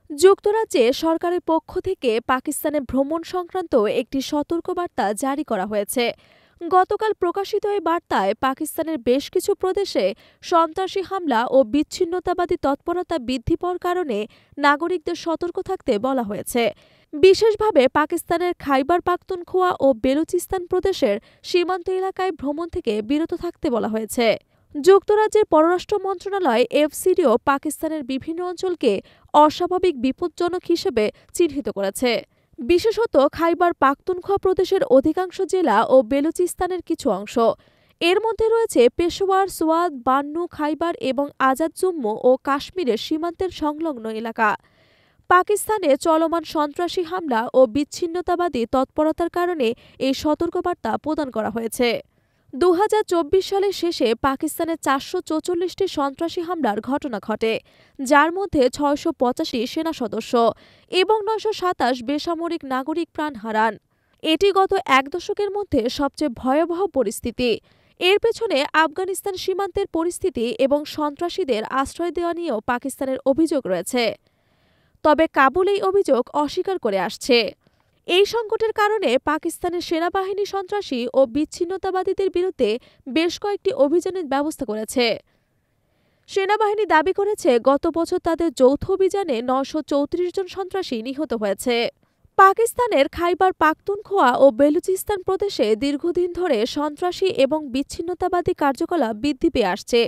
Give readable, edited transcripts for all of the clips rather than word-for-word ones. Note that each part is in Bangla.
যুক্তরাজ্যে সরকারের পক্ষ থেকে পাকিস্তানে ভ্রমণ সংক্রান্ত একটি সতর্কবার্তা জারি করা হয়েছে। গতকাল প্রকাশিত এই বার্তায় পাকিস্তানের বেশ কিছু প্রদেশে সন্ত্রাসী হামলা ও বিচ্ছিন্নতাবাদী তৎপরতা বৃদ্ধি পাওয়ার কারণে নাগরিকদের সতর্ক থাকতে বলা হয়েছে। বিশেষভাবে পাকিস্তানের খাইবার পাখতুনখোয়া ও বেলুচিস্তান প্রদেশের সীমান্ত এলাকায় ভ্রমণ থেকে বিরত থাকতে বলা হয়েছে। যুক্তরাজ্যের পররাষ্ট্র মন্ত্রণালয় এফসিডিও পাকিস্তানের বিভিন্ন অঞ্চলকে অস্বাভাবিক বিপজ্জনক হিসেবে চিহ্নিত করেছে। বিশেষত খাইবার পাখতুনখোয়া প্রদেশের অধিকাংশ জেলা ও বেলুচিস্তানের কিছু অংশ। এর মধ্যে রয়েছে পেশোয়ার, সোয়াদ, বান্নু, খাইবার এবং আজাদ জম্মু ও কাশ্মীরের সীমান্তের সংলগ্ন এলাকা। পাকিস্তানে চলমান সন্ত্রাসী হামলা ও বিচ্ছিন্নতাবাদী তৎপরতার কারণে এই সতর্কবার্তা প্রদান করা হয়েছে। ২০২৪ সালের শেষে পাকিস্তানে ৪৪৪টি সন্ত্রাসী হামলার ঘটনা ঘটে, যার মধ্যে ৬৮৫ সেনা সদস্য এবং ৯২৭ বেসামরিক নাগরিক প্রাণ হারান। এটি গত এক দশকের মধ্যে সবচেয়ে ভয়াবহ পরিস্থিতি। এর পেছনে আফগানিস্তান সীমান্তের পরিস্থিতি এবং সন্ত্রাসীদের আশ্রয় দেওয়া নিয়েও পাকিস্তানের অভিযোগ রয়েছে। তবে কাবুল এই অভিযোগ অস্বীকার করে আসছে। এই সংকটের কারণে পাকিস্তানের সেনাবাহিনী সন্ত্রাসী ও বিচ্ছিন্নতাবাদীদের বিরুদ্ধে বেশ কয়েকটি অভিযানের ব্যবস্থা করেছে। সেনাবাহিনী দাবি করেছে গত বছর তাদের যৌথ অভিযানে ৯৩৪ জন সন্ত্রাসী নিহত হয়েছে। পাকিস্তানের খাইবার পাখতুনখোয়া ও বেলুচিস্তান প্রদেশে দীর্ঘদিন ধরে সন্ত্রাসী এবং বিচ্ছিন্নতাবাদী কার্যকলাপ বৃদ্ধি পেয়ে আসছে।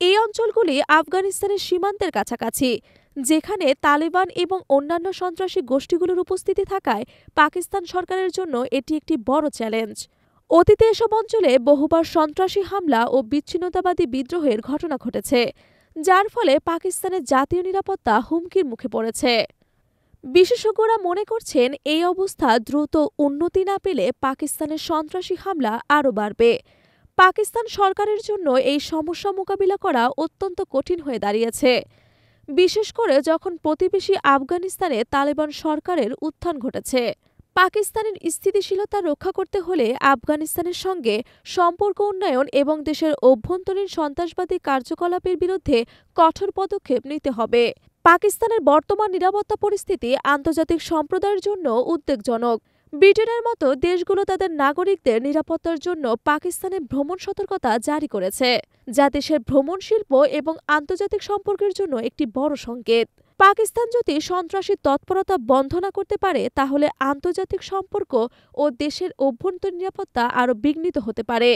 এই অঞ্চলগুলি আফগানিস্তানের সীমান্তের কাছাকাছি, যেখানে তালেবান এবং অন্যান্য সন্ত্রাসী গোষ্ঠীগুলোর উপস্থিতি থাকায় পাকিস্তান সরকারের জন্য এটি একটি বড় চ্যালেঞ্জ। অতীতে এসব অঞ্চলে বহুবার সন্ত্রাসী হামলা ও বিচ্ছিন্নতাবাদী বিদ্রোহের ঘটনা ঘটেছে, যার ফলে পাকিস্তানের জাতীয় নিরাপত্তা হুমকির মুখে পড়েছে। বিশেষজ্ঞরা মনে করছেন এই অবস্থা দ্রুত উন্নতি না পেলে পাকিস্তানের সন্ত্রাসী হামলা আরও বাড়বে। পাকিস্তান সরকারের জন্য এই সমস্যা মোকাবিলা করা অত্যন্ত কঠিন হয়ে দাঁড়িয়েছে, বিশেষ করে যখন প্রতিবেশী আফগানিস্তানে তালেবান সরকারের উত্থান ঘটেছে। পাকিস্তানের স্থিতিশীলতা রক্ষা করতে হলে আফগানিস্তানের সঙ্গে সম্পর্ক উন্নয়ন এবং দেশের অভ্যন্তরীণ সন্ত্রাসবাদী কার্যকলাপের বিরুদ্ধে কঠোর পদক্ষেপ নিতে হবে। পাকিস্তানের বর্তমান নিরাপত্তা পরিস্থিতি আন্তর্জাতিক সম্প্রদায়ের জন্য উদ্বেগজনক। ব্রিটেনের মতো দেশগুলো তাদের নাগরিকদের নিরাপত্তার জন্য পাকিস্তানে ভ্রমণ সতর্কতা জারি করেছে, যা দেশের ভ্রমণ শিল্প এবং আন্তর্জাতিক সম্পর্কের জন্য একটি বড় সংকেত। পাকিস্তান যদি সন্ত্রাসী তৎপরতা বন্ধ না করতে পারে, তাহলে আন্তর্জাতিক সম্পর্ক ও দেশের অভ্যন্তরীণ নিরাপত্তা আরও বিঘ্নিত হতে পারে।